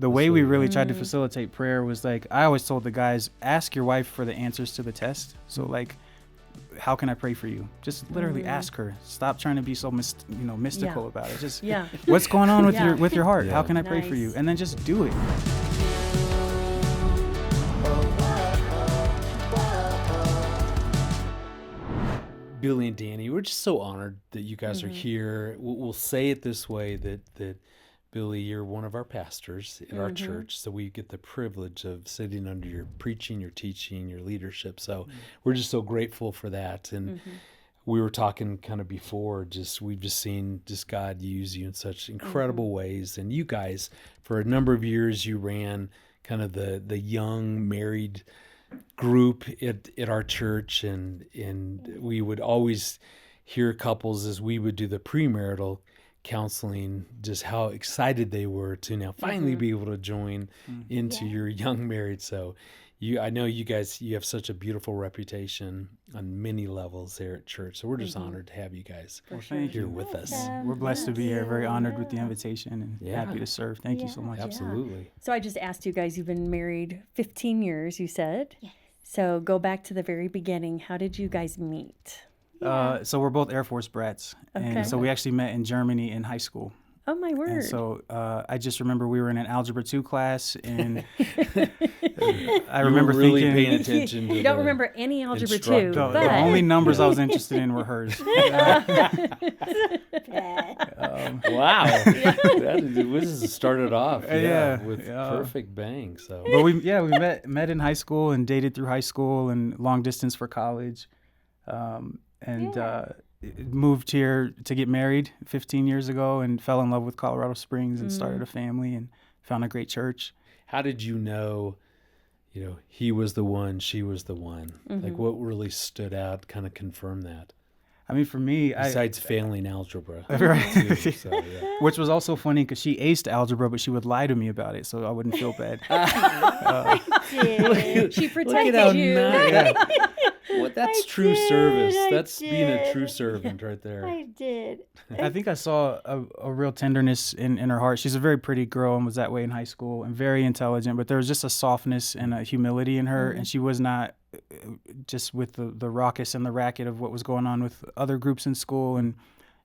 the way we really tried to facilitate prayer was like, I always told the guys, ask your wife for the answers to the test. So like, how can I pray for you? Just literally ask her. Stop trying to be so mystical about it. Just what's going on with your heart? How can I pray for you? And then just do it. Billy and Dani, we're just so honored that you guys are here. We'll say it this way, that Billy, you're one of our pastors at our church, so we get the privilege of sitting under your preaching, your teaching, your leadership. So we're just so grateful for that. And we were talking kind of before, we've just seen God use you in such incredible ways. And you guys, for a number of years, you ran kind of the young married group at our church, and we would always hear couples as we would do the premarital counseling, just how excited they were to now finally be able to join into your young married. So I know you guys, you have such a beautiful reputation on many levels there at church. So we're just honored to have you guys here with us. We're blessed to be here. Very honored with the invitation and happy to serve. Thank you so much. Absolutely. So I just asked you guys, you've been married 15 years, you said? Yes. So go back to the very beginning. How did you guys meet? So we're both Air Force brats. And so we actually met in Germany in high school. Oh, my word. And so I just remember we were in an Algebra 2 class, and I remember really thinking... paying attention to You don't remember any Algebra 2, instructor. but... The only numbers I was interested in were hers. Wow. This started off with perfect bang. So, but we met in high school and dated through high school and long distance for college, moved here to get married 15 years ago and fell in love with Colorado Springs and started a family and found a great church. How did you know, he was the one, she was the one? Like, what really stood out, kind of confirmed that? I mean, for me, besides failing algebra, right? Too, so, which was also funny because she aced algebra, but she would lie to me about it, so I wouldn't feel bad. She protected you. Well, that's true service. That's being a true servant right there. I did. I think I saw a real tenderness in her heart. She's a very pretty girl and was that way in high school and very intelligent, but there was just a softness and a humility in her, and she was not just with the raucous and the racket of what was going on with other groups in school, and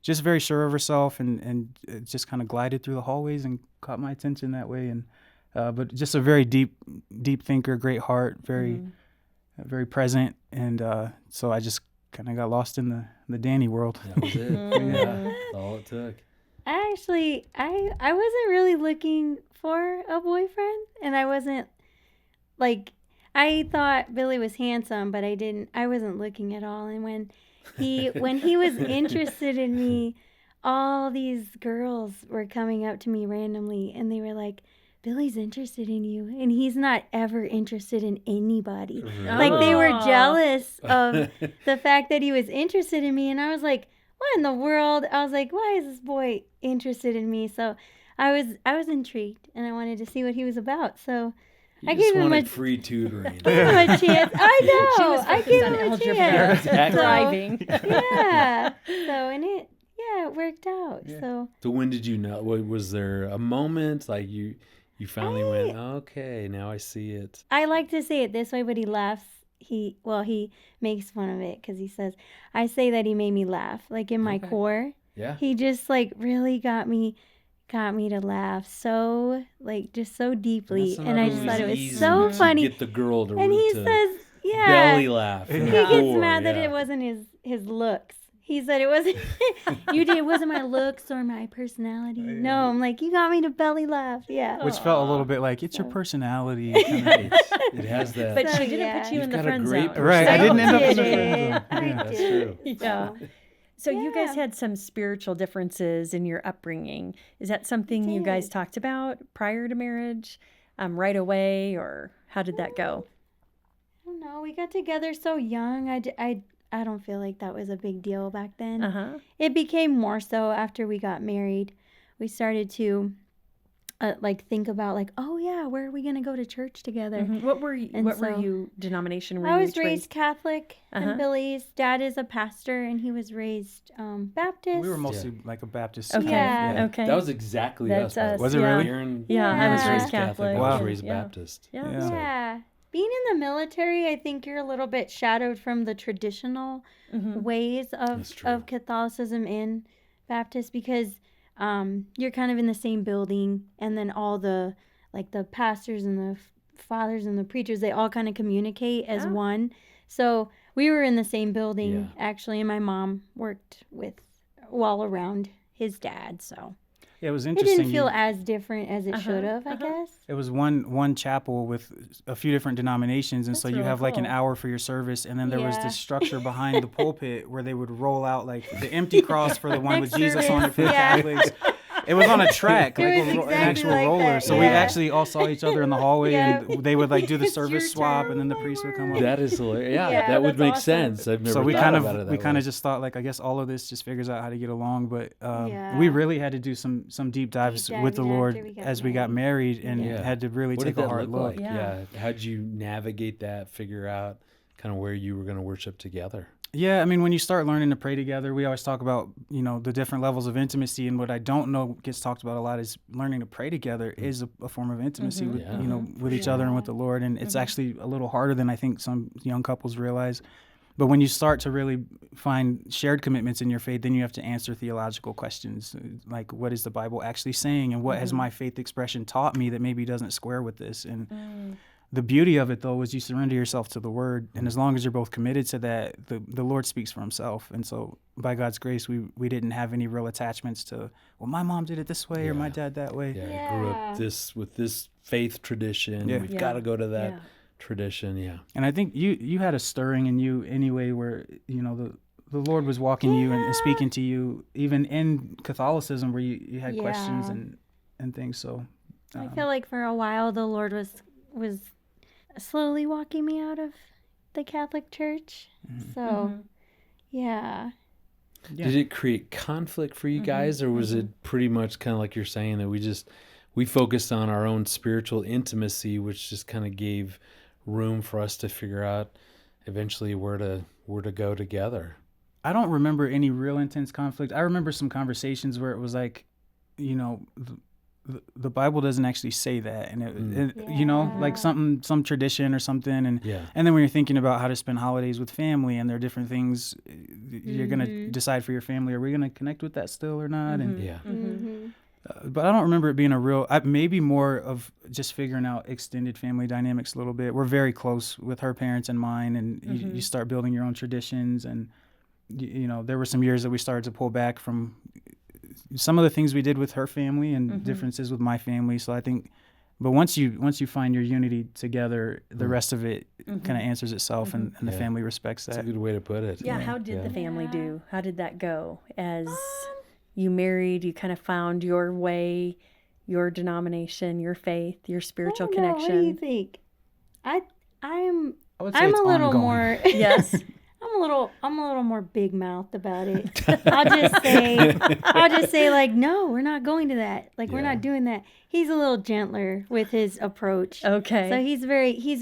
just very sure of herself and just kind of glided through the hallways and caught my attention that way. And but just a very deep thinker, great heart, very present, and so I just kind of got lost in the Dani world. That was it. That's all it took. I wasn't really looking for a boyfriend, and I wasn't I thought Billy was handsome, but I wasn't looking at all. And when he was interested in me, all these girls were coming up to me randomly, and they were like, Billy's interested in you, and he's not ever interested in anybody. Like, they were jealous of the fact that he was interested in me, and I was like, what in the world? I was like, why is this boy interested in me? So I was intrigued, and I wanted to see what he was about. So I gave him a free tutoring. Gave him a chance. I know. She was I gave on him a algebra. chance. Thriving. Yeah. So and it worked out. Yeah. So when did you know? Was there a moment like you finally went, okay, now I see it? I like to say it this way, but he laughs. He makes fun of it because he says, I say that he made me laugh, like in my core. Yeah. He just really got me to laugh so just so deeply, and I just thought it was so funny. Get the girl to, and he says, belly laugh. He gets mad that it wasn't his looks. He said it wasn't it wasn't my looks or my personality. No, I'm like, you got me to belly laugh. Yeah. Which felt a little bit like it's your personality. It has that. But she didn't put you in the friend zone. Right. I didn't end up in the friend zone. I That's did. true. Yeah. So you guys had some spiritual differences in your upbringing. Is that something you guys talked about prior to marriage, right away, or how did that go? I don't know. We got together so young. I don't feel like that was a big deal back then. Uh-huh. It became more so after we got married. We started to like think about like, oh yeah, where are we gonna go to church together? What were you? And What were so- you? Denomination were I you was raised Catholic, and Billy's dad is a pastor, and he was raised Baptist. We were mostly like a Baptist. Okay. Yeah. Okay. That was exactly That's us. us, Was it really? Aaron, Yeah, I was Aaron raised Catholic. I was Wow. raised Yeah. Baptist. Yeah. Yeah. Yeah. Being in the military, I think you're a little bit shadowed from the traditional ways That's true. of Catholicism in Baptist, because you're kind of in the same building, and then all the pastors and the fathers and the preachers, they all kind of communicate as one. So we were in the same building actually, and my mom worked all around his dad, so Yeah, it was it interesting. didn't feel as different as it should have, I guess. It was one chapel with a few different denominations, and so you really have like an cool. hour for your service, and then there was Yeah. this structure behind the pulpit where they would roll out like the empty cross for the one with Next Jesus on it for the service, yeah. Catholics. It was on a track, It like was an exactly actual like roller. that, So we yeah. actually all saw each other in the hallway, Yeah. and they would like do the It's service your swap, turn, and then the my priest would word. come up. That is hilarious. Yeah, Yeah, that would that's make awesome. sense. I've never So we thought kind about it of that we kind way. of just thought like I guess all of this just figures out how to get along, but Yeah. we really had to do some deep dives Deep with the diving Lord after we got as we got married, and Yeah. had to really What take did a that hard look look. like? Yeah. How'd you navigate that? Figure out kind of where you were going to worship together? Yeah, I mean, when you start learning to pray together, we always talk about, the different levels of intimacy. And what I don't know gets talked about a lot is learning to pray together is a form of intimacy with, Yeah. with each other and with the Lord. And it's actually a little harder than I think some young couples realize. But when you start to really find shared commitments in your faith, then you have to answer theological questions like, what is the Bible actually saying? And what has my faith expression taught me that maybe doesn't square with this? And the beauty of it, though, is you surrender yourself to the Word, and as long as you're both committed to that, the Lord speaks for Himself. And so, by God's grace, we didn't have any real attachments to, well, my mom did it this way or my dad that way. Yeah, I grew up with this faith tradition. Yeah. We've got to go to that Yeah. tradition. Yeah. And I think you had a stirring in you anyway, where the Lord was walking you and speaking to you, even in Catholicism, where you had questions and things. So I feel like for a while the Lord was slowly walking me out of the Catholic Church. So, yeah. Yeah. Did it create conflict for you guys, or was it pretty much kind of like you're saying that we focused on our own spiritual intimacy, which just kind of gave room for us to figure out eventually where to go together? I don't remember any real intense conflict. I remember some conversations where it was like, the Bible doesn't actually say that, and like some tradition or something, and and then when you're thinking about how to spend holidays with family, and there are different things, you're gonna decide for your family, are we gonna connect with that still or not? And but I don't remember it being a real, maybe more of just figuring out extended family dynamics a little bit. We're very close with her parents and mine, and you start building your own traditions, and there were some years that we started to pull back from some of the things we did with her family and differences with my family. So I think, but once you find your unity together, the rest of it kind of answers itself, and the family respects that. That's a good way to put it. Yeah. How did the family do? How did that go? As you married, you kind of found your way, your denomination, your faith, your spiritual connection. What do you think? I'm I would say I'm it's a little ongoing. more Yes. I'm a little more big mouthed about it. I'll just say like, no, we're not going to that. Like we're not doing that. He's a little gentler with his approach. Okay. So he's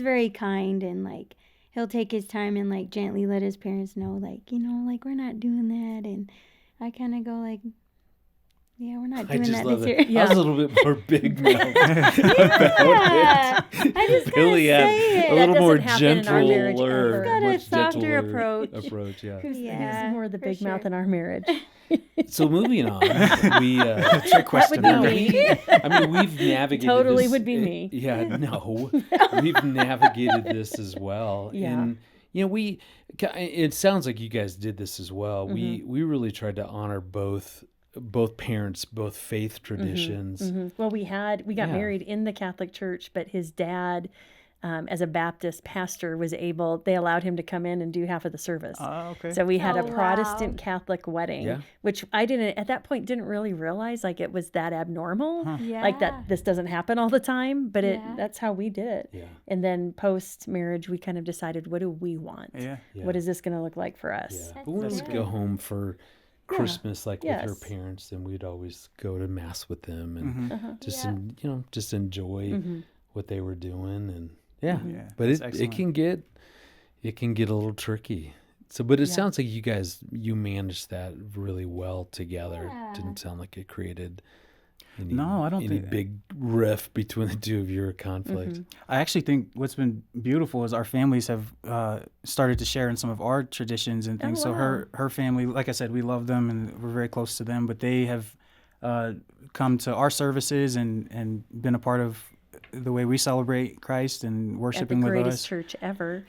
very kind, and like he'll take his time and like gently let his parents know, like, like we're not doing that. And I kind of go like, yeah, we're not I doing just that love this it. year. I was a little bit more big mouth Yeah. I just gotta Billy had say it. a little That more doesn't happen in our marriage gentler, ever. Got a much softer gentler approach. Yeah. Who's Yeah, more the for big mouth sure. in our marriage? So moving on, we Trick question. That would be me. I mean, we've navigated Totally this, would be me. Yeah, no, we've navigated this as well. Yeah. And it sounds like you guys did this as well. We really tried to honor both parents, both faith traditions. Well, we got married in the Catholic Church, but his dad, as a Baptist pastor, they allowed him to come in and do half of the service. Okay. So we had a Oh, Protestant wow. Catholic wedding, Yeah. which I at that point didn't really realize like it was that abnormal. Yeah. Like that this doesn't happen all the time, but Yeah. that's how we did it. Yeah. And then post marriage, we kind of decided, what do we want? Yeah. Yeah. What is this going to look like for us? Yeah. But when we would go home for Christmas, like with her Yes. parents, and we'd always go to mass with them and Mm-hmm. just, Yeah. just enjoy what they were doing. And Yeah, but that's it excellent. can get a little tricky. So, but it Yeah. sounds like you managed that really well together. Yeah. Didn't sound like it created any, No, I don't any think- big rift between the two of you or conflict. I actually think what's been beautiful is our families have started to share in some of our traditions and things. Oh, So wow. her family, like I said, we love them and we're very close to them, but they have come to our services and been a part of the way we celebrate Christ and At the worshiping with greatest us. church ever.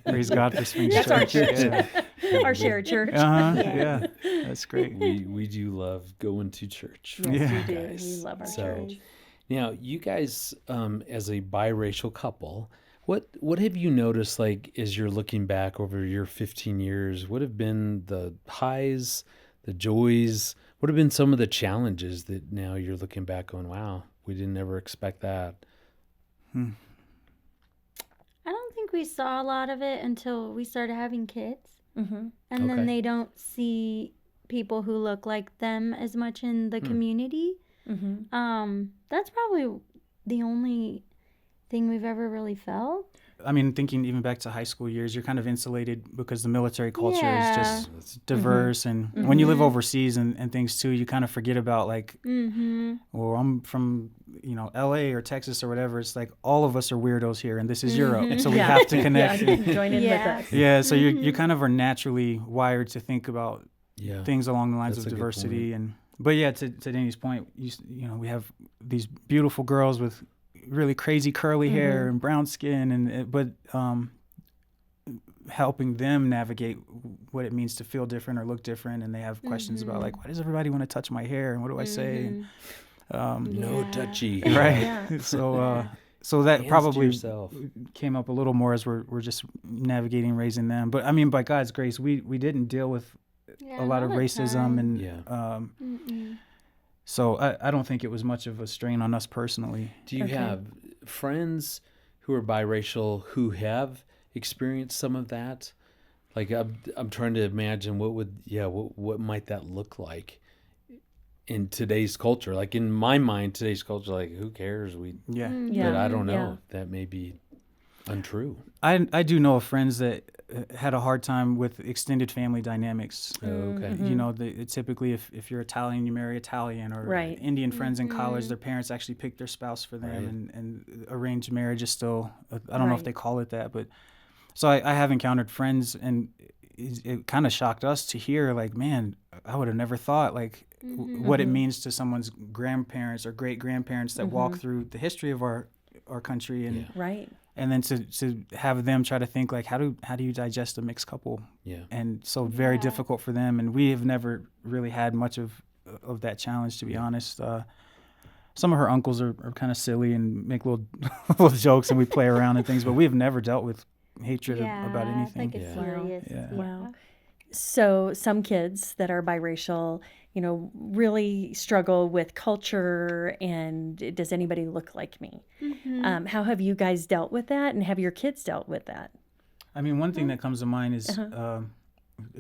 Praise God for Springs That's our Church. church. Yeah. Our shared church. Yeah, that's great. We do love going to church. Yes, Yeah. we do. Guys. We love our So, church. Now, you guys, as a biracial couple, what have you noticed, like, as you're looking back over your 15 years? What have been the highs, the joys? What have been some of the challenges that now you're looking back going, wow, we didn't ever expect that? I don't think we saw a lot of it until we started having kids. Mm-hmm. And then Okay. they don't see people who look like them as much in the community. Mm-hmm. That's probably the only thing we've ever really felt. I mean, thinking even back to high school years, you're kind of insulated because the military culture Yeah. is just it's diverse. And when you live overseas and things too, you kind of forget about like, well, I'm from, LA or Texas or whatever. It's like all of us are weirdos here and this is Europe. And so we Yeah. have to connect. Yeah, join in Yeah. with us. Yeah, so you kind of are naturally wired to think about Yeah. things along the lines That's of a good diversity. But yeah, to Danny's point, we have these beautiful girls with really crazy curly hair and brown skin, but helping them navigate what it means to feel different or look different, and they have questions about like, why does everybody want to touch my hair and what do I say? And, No Yeah. touchy. right. Yeah. So that Hands to probably yourself. came up a little more as we're just navigating raising them. But I mean, by God's grace, we didn't deal with Yeah, a lot of not a racism ton. and Yeah. so I don't think it was much of a strain on us personally. Do you have friends who are biracial who have experienced some of that? Like I'm trying to imagine what might that look like in today's culture? Like in my mind, today's culture, like who cares? Yeah. Yeah. But I don't know. Yeah. That may be untrue. I do know of friends that had a hard time with extended family dynamics. Oh, okay. Typically if you're Italian, you marry Italian, or Right. Indian friends in college, their parents actually pick their spouse for them, Right. and arranged marriage is still, I don't know if Right. they call it that, but so I have encountered friends, and it kind of shocked us to hear, like, man, I would have never thought, like, what it means to someone's grandparents or great grandparents that walk through the history of our country, and Right. and then to have them try to think like, how do you digest a mixed couple? Yeah. And so very difficult for them, and we have never really had much of that challenge, to be honest. Some of her uncles are kind of silly and make little little jokes, and we play around and things, but we have never dealt with hatred about I anything. think it's Yeah. serious. Yeah. Wow. So some kids that are biracial, really struggle with culture and does anybody look like me? How have you guys dealt with that, and have your kids dealt with that? I mean, one thing that comes to mind is,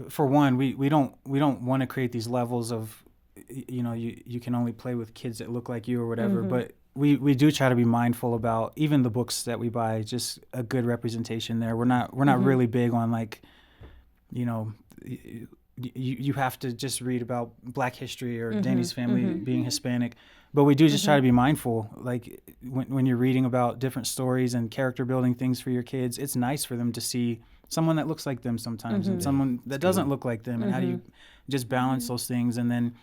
for one, we don't want to create these levels of, you can only play with kids that look like you or whatever, but we do try to be mindful about even the books that we buy, just a good representation there. We're not really big on like, you have to just read about Black history or Danny's family being Hispanic, but we do just try to be mindful. Like when you're reading about different stories and character building things for your kids, it's nice for them to see someone that looks like them sometimes and someone that doesn't look like them, and how do you just balance those things, and then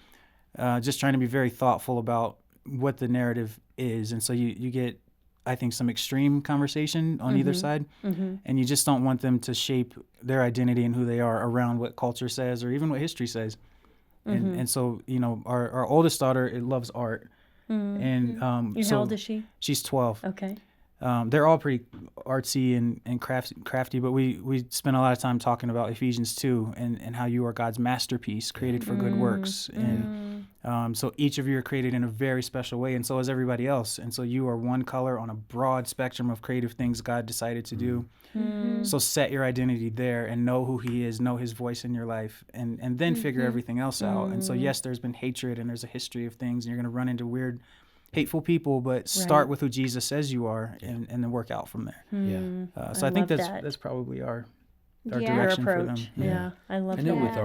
just trying to be very thoughtful about what the narrative is. And so you get, I think, some extreme conversation on either side, and you just don't want them to shape their identity and who they are around what culture says or even what history says. And so, our oldest daughter, loves art. And How old is she? She's 12. Okay. They're all pretty artsy and crafty, but we spent a lot of time talking about Ephesians 2 and how you are God's masterpiece, created for good works. And So each of you are created in a very special way, and so is everybody else. And so you are one color on a broad spectrum of creative things God decided to do. So set your identity there and know who he is, know his voice in your life, and then figure everything else out. And so yes, there's been hatred and there's a history of things, and you're going to run into weird, hateful people, but start with who Jesus says you are, and then work out from there. So I think that's probably our direction for them. Yeah, I love that. I know with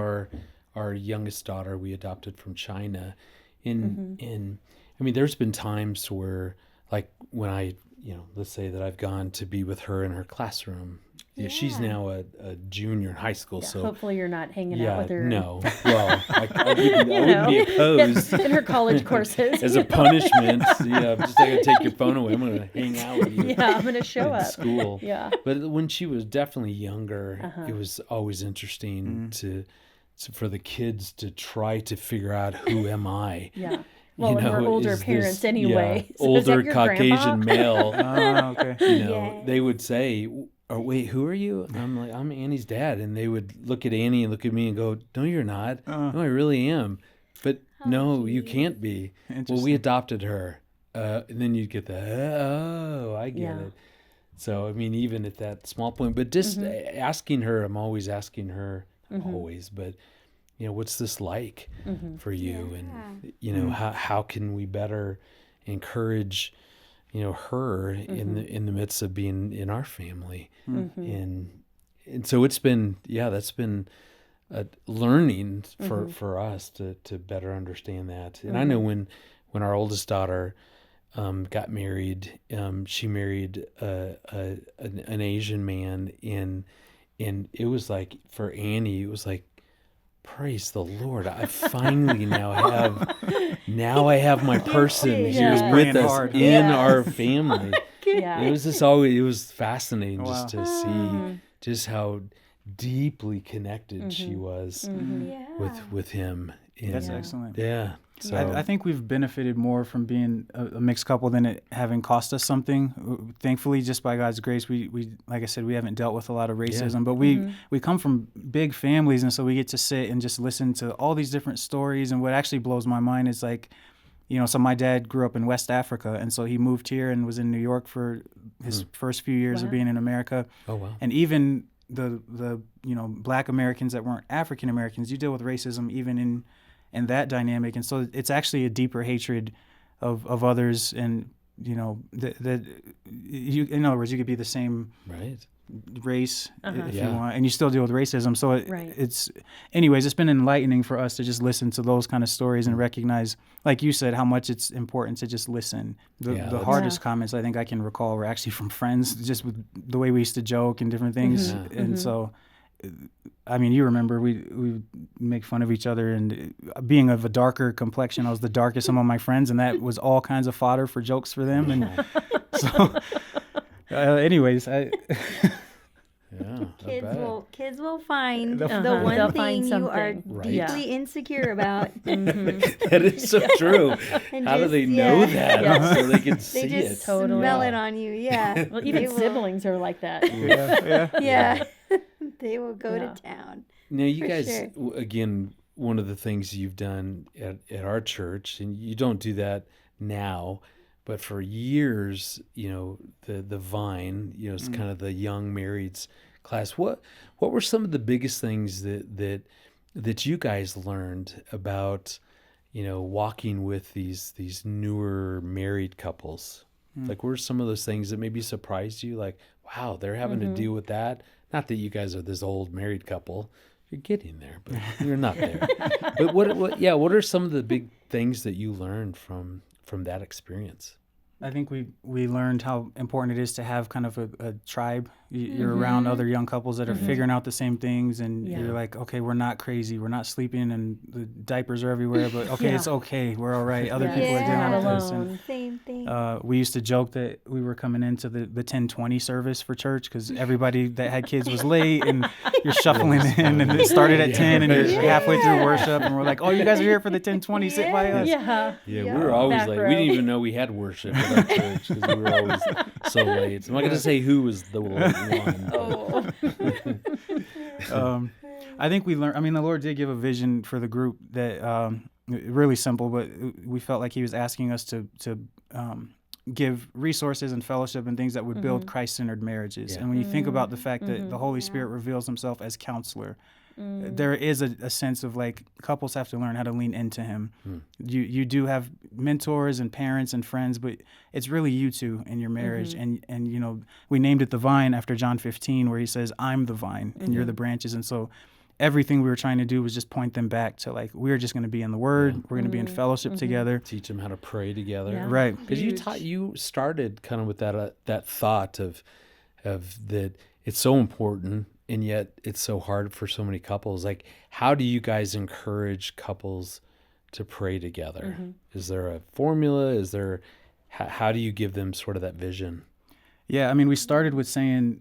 our youngest daughter we adopted from China, in I mean, there's been times where, like, when I, let's say that I've gone to be with her in her classroom. She's now a junior in high school, so hopefully you're not hanging out with her. No, well, I wouldn't be opposed in her college courses as a punishment. I'm just going to take your phone away. I'm going to hang out with you. I'm going to show up. School. But when she was definitely younger, it was always interesting for the kids to try to figure out, who am I? Well, we're older parents anyway. So older Caucasian male. Okay. They would say, "Oh, wait, who are you?" And I'm like, "I'm Annie's dad." And they would look at Annie and look at me and go, "No, you're not. No, I really am." But no, you can't be. Well, we adopted her. And then you'd get I get it. So, I mean, even at that small point, but just asking her, I'm always asking her, always, but, what's this like for you? And, how can we better encourage, her in the midst of being in our family? And so it's been, that's been a learning for us to better understand that. And I know when our oldest daughter got married, she married an Asian man, and it was like, for Annie, it was like, praise the Lord, I finally now have my person here with us in our family. It was it was fascinating just to see just how deeply connected she was with him. And, that's excellent. Yeah. So I think we've benefited more from being a mixed couple than it having cost us something. Thankfully, just by God's grace, we like I said, we haven't dealt with a lot of racism, but we come from big families, and so we get to sit and just listen to all these different stories. And what actually blows my mind is, like, so my dad grew up in West Africa, and so he moved here and was in New York for his first few years of being in America. Oh, wow. And even the Black Americans that weren't African Americans, you deal with racism even in that dynamic. And so it's actually a deeper hatred of others, and that you, in other words, you could be the same race if you want, and you still deal with racism. So it's been enlightening for us to just listen to those kind of stories and recognize, like you said, how much it's important to just listen. The hardest comments I think I can recall were actually from friends, just with the way we used to joke and different things. And so, I mean, you remember we make fun of each other, and being of a darker complexion, I was the darkest among my friends, and that was all kinds of fodder for jokes for them. And so, anyways, kids will find the They'll one find thing you are something. deeply insecure about. That is so true. And How do just- they know that? So they can see They just it. smell it on you. Yeah. Well, even siblings are like that. Yeah. They will go to town. Now, you For guys, sure. again, one of the things you've done at our church, and you don't do that now, but for years, the Vine, it's kind of the young marrieds class. What were some of the biggest things that you guys learned about, walking with these newer married couples? Like, what were some of those things that maybe surprised you? Like, wow, they're having to deal with that. Not that you guys are this old married couple. You're getting there, but you're not there. But what are some of the big things that you learned from that experience? I think we learned how important it is to have kind of a tribe. You're around other young couples that are figuring out the same things, and you're like, okay, we're not crazy, we're not sleeping, and the diapers are everywhere, but okay, it's okay, we're all right. Other people are dealing with this. And Same thing. we used to joke that we were coming into the 10:20 service for church because everybody that had kids was late, and you're shuffling in, and it started at 10, and you're halfway through worship, and we're like, oh, you guys are here for the 10:20, sit by us. Yeah, we were always Back late. row. We didn't even know we had worship at our church because we were always so late. I'm not going to say who was the one. I think we learned. I mean, the Lord did give a vision for the group that really simple, but we felt like he was asking us to give resources and fellowship and things that would build Christ-centered marriages. Yeah. And when you think about the fact that the Holy Spirit reveals himself as counselor, there is a sense of like couples have to learn how to lean into him. You do have mentors and parents and friends, but it's really you two in your marriage. And you know, we named it the vine after John 15, where he says, I'm the vine and you're the branches. And so everything we were trying to do was just point them back to like, we're just going to be in the Word. We're going to be in fellowship together. Teach them how to pray together. Yeah. Right. Because you started kind of with that thought of that it's so important, and yet it's so hard for so many couples. Like, how do you guys encourage couples to pray together? Is there a formula? Is there, how do you give them sort of that vision? Yeah, I mean, we started with saying,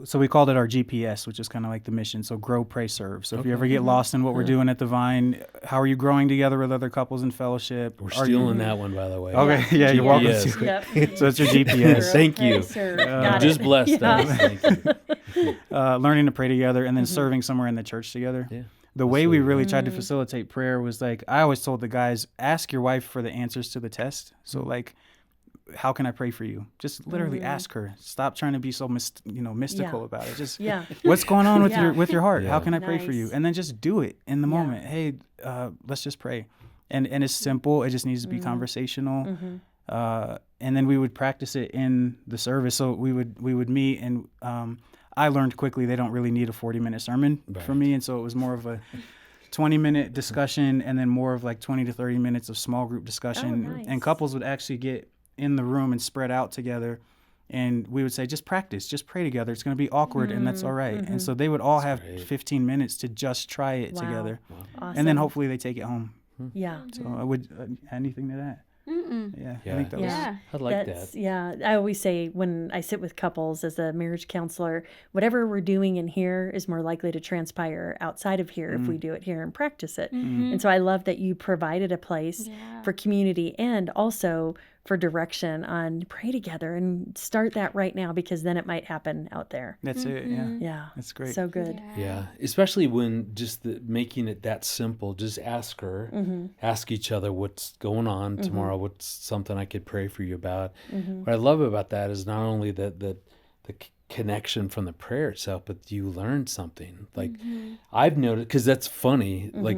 so we called it our GPS, which is kind of like the mission. So grow, pray, serve. So if you ever get lost in what we're doing at the Vine, how are you growing together with other couples in fellowship? We're stealing that one, by the way. Okay, yeah, you're welcome GPS. to it. So it's your GPS. Thank you. Just blessed us. Thank you. Learning to pray together and then serving somewhere in the church together. Yeah. The way we really tried to facilitate prayer was like, I always told the guys, ask your wife for the answers to the test. So like, how can I pray for you? Just literally ask her. Stop trying to be so mystical about it. Just what's going on with your heart? Yeah. How can I pray for you? And then just do it in the moment. Hey, let's just pray. And it's simple. It just needs to be conversational. And then we would practice it in the service. So we would meet, and I learned quickly they don't really need a 40-minute sermon from me, and so it was more of a 20-minute discussion, and then more of like 20 to 30 minutes of small group discussion. Oh, nice. And couples would actually get in the room and spread out together, and we would say, just practice, just pray together. It's going to be awkward, and that's all right. And so they would all have 15 minutes to just try it together. Awesome. And then hopefully they take it home. Yeah. So I would anything to that. Yeah, I think that was. I like that. Yeah, I always say when I sit with couples as a marriage counselor, whatever we're doing in here is more likely to transpire outside of here if we do it here and practice it. And so I love that you provided a place for community and also for direction on pray together and start that right now, because then it might happen out there. That's it. Yeah. Yeah. That's great. So good. Yeah, especially when just making it that simple. Just ask her, ask each other what's going on tomorrow. What's something I could pray for you about. What I love about that is not only the connection from the prayer itself, but you learn something. Like I've noticed, because that's funny. Like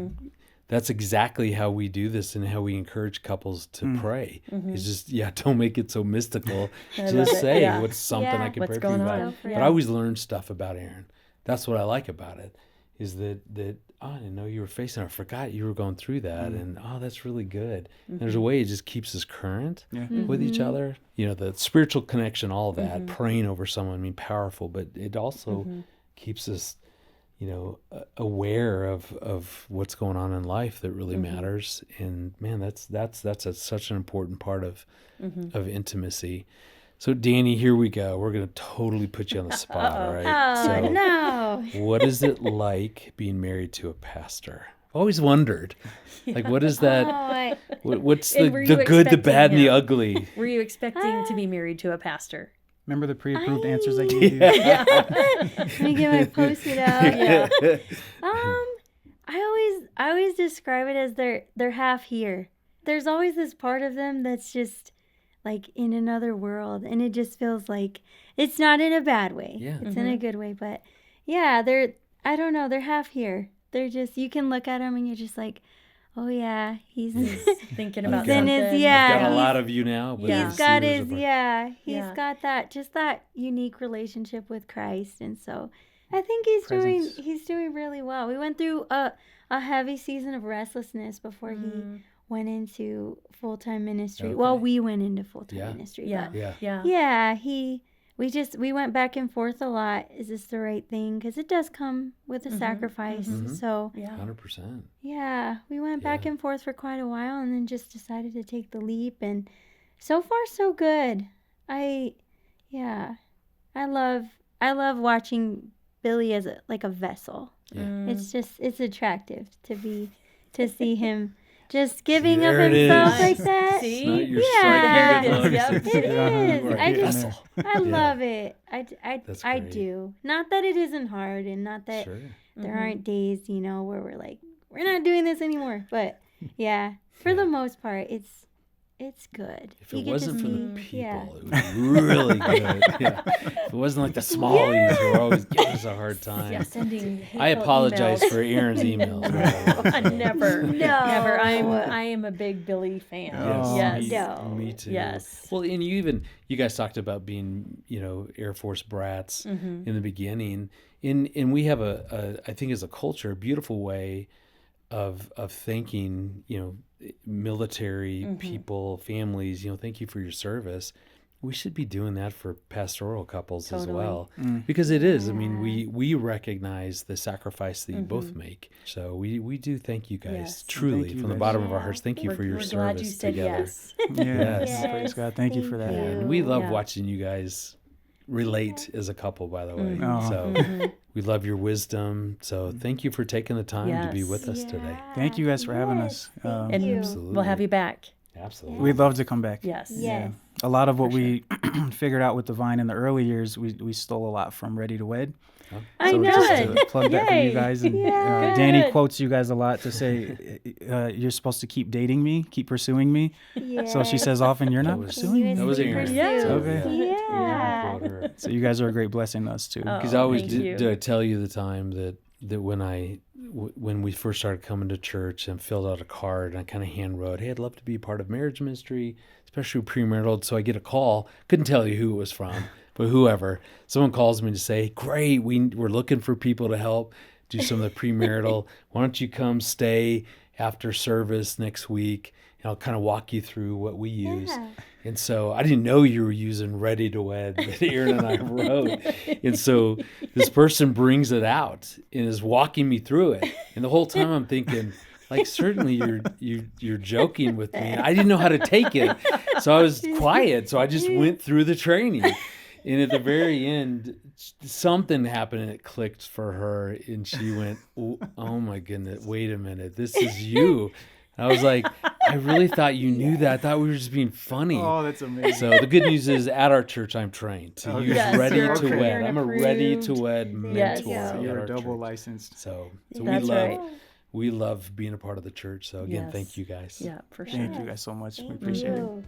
that's exactly how we do this and how we encourage couples to pray. It's just, don't make it so mystical. Just say what's something I can What's pray for you going about. on? But I always learn stuff about Aaron. That's what I like about it, is that I didn't know you were facing, I forgot you were going through that. And that's really good. And there's a way it just keeps us current with each other. You know, the spiritual connection, all that, praying over someone, I mean, powerful, but it also keeps us, aware of what's going on in life that really matters. And man, that's such an important part of intimacy. So Dani, here we go. We're going to totally put you on the spot. All right. Oh, no. What is it like being married to a pastor? I've always wondered, like, what is that? What's the were you good, the bad, and the expecting, ugly? Were you expecting to be married to a pastor? Remember the pre-approved answers I gave you? Let me get my Post-it out. I always describe it as they're half here. There's always this part of them that's just like in another world, and it just feels like it's not in a bad way. Yeah. It's in a good way, but yeah, I don't know, they're half here. They're just, you can look at them and you're just like, oh yeah, he's Thinking about Then something. I've got a lot of you now. But Yeah. he's got years his apart. he's got that unique relationship with Christ, and so I think Presence. he's doing really well. We went through a heavy season of restlessness before he went into full-time ministry. Okay. Well, we went into full-time Yeah. ministry. Yeah. But Yeah. yeah, we went back and forth a lot. Is this the right thing? Because it does come with a sacrifice. So Yeah. 100%. yeah, we went back and forth for quite a while, and then just decided to take the leap. And so far, so good. I love watching Billy as a vessel. Yeah. It's attractive to see him just giving There of it himself is. like that. See? Not your Yeah. striking good Yep. looks. It is. Right. I just Vessel. I love it. That's I great. do. Not that it isn't hard, and not that Sure. there aren't days, where we're like, we're not doing this anymore. But Yeah. For the most part, it's good. If You it get to wasn't for the see- people, yeah. it would be really good. Yeah. If it wasn't like the smallies who are always giving us a hard time. Yeah, sending I hateful apologize emails. for Aaron's emails. by the way. Never. No. Never. I am a big Billy fan. Oh, Yes. No. Me too. Yes. Well, and you guys talked about being, Air Force brats in the beginning. And we have I think as a culture, a beautiful way of thanking, military people, families, thank you for your service. We should be doing that for pastoral couples as Totally. well, because it is. I mean, we recognize the sacrifice that you both make. So we do thank you guys Yes. truly Thank you from the guys. bottom of our hearts. Thank you for your We're service glad you said together. yes. Yes. Yes. Praise God. Thank you for that. Thank And we love Yeah. watching you guys relate as a couple, by the way. Oh. So we love your wisdom. So thank you for taking the time to be Yes. with us today. Thank you guys for having us. Thank And you. Absolutely. we'll have you back. Absolutely. We'd love to come back. Yes. Yes. A lot of what we figured out with the Vine in the early years, we stole a lot from Ready to Wed. I So know. just to plug that for you Yay. guys. And Yeah. Dani Good. quotes you guys a lot to say, you're supposed to keep dating me, keep pursuing me. So she says often, you're That not was- pursuing that was me. Aaron. Yes. Okay. Yeah. So you guys are a great blessing to us too. Because I always Thank you. did I tell you the time that when we first started coming to church and filled out a card and I kind of hand wrote, hey, I'd love to be a part of marriage ministry, especially premarital. So I get a call, couldn't tell you who it was from, but whoever, someone calls me to say, great, we're looking for people to help do some of the premarital. Why don't you come stay after service next week? And I'll kind of walk you through what we use. Yeah. And so I didn't know you were using Ready to Wed that Aaron and I wrote. And so this person brings it out and is walking me through it. And the whole time I'm thinking, like, certainly you're joking with me. And I didn't know how to take it. So I was quiet. So I just went through the training. And at the very end, something happened and it clicked for her. And she went, oh my goodness, wait a minute, this is you. I was like, I really thought you knew that. I thought we were just being funny. Oh, that's amazing. So the good news is at our church, I'm trained to use Yes, Ready you're to okay. Wed. I'm a Ready to Approved. Wed Yes. mentor So at You're our double church. licensed. So That's right. we love being a part of the church. So again, Yes. thank you guys. Yeah, for sure. Thank you guys so much. We Thank appreciate it. you.